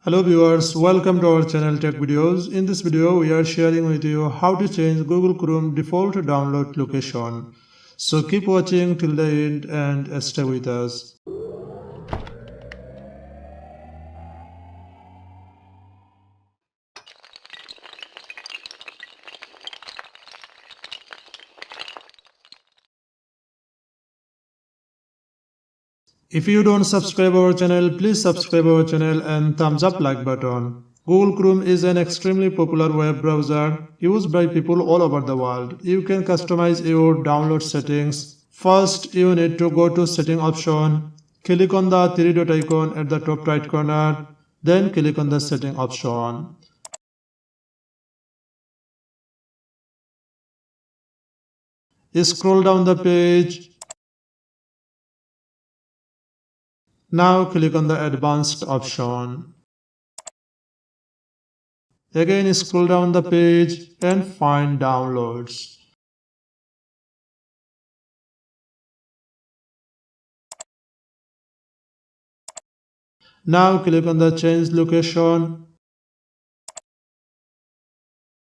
Hello viewers, welcome to our channel TechVideos. In this video, we are sharing with you how to change Google Chrome default download location. So keep watching till the end and stay with us. If you don't subscribe our channel, please subscribe our channel and thumbs up like button. Google Chrome is an extremely popular web browser used by people all over the world. You can customize your download settings. First, you need to go to setting option. Click on the three dot icon at the top right corner. Then click on the setting option. Scroll down the page. Now click on the advanced option. Again scroll down the page and find downloads. Now click on the change location.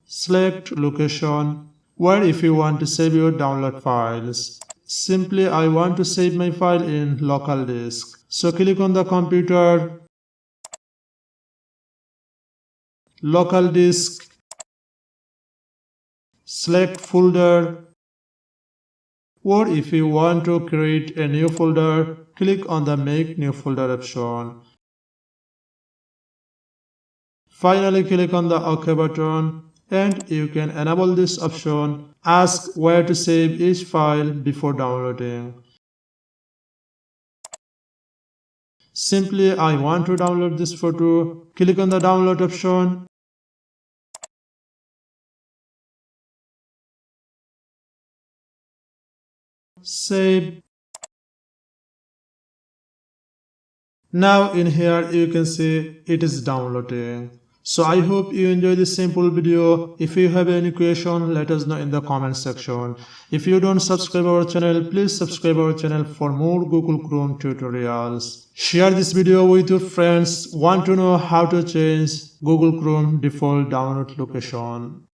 Select location where if you want to save your download files. Simply I want to save my file in local disk. So click on the computer, local disk, select folder, or if you want to create a new folder, click on the make new folder option. Finally click on the OK button and you can enable this option. Ask where to save each file before downloading. Simply I want to download this photo. Click on the download option. Save. Now in here you can see it is downloading. So I hope you enjoy this simple video. If you have any question, let us know in the comment section. If you don't subscribe our channel, please subscribe our channel for more Google Chrome tutorials. Share this video with your friends. Want to know how to change Google Chrome default download location.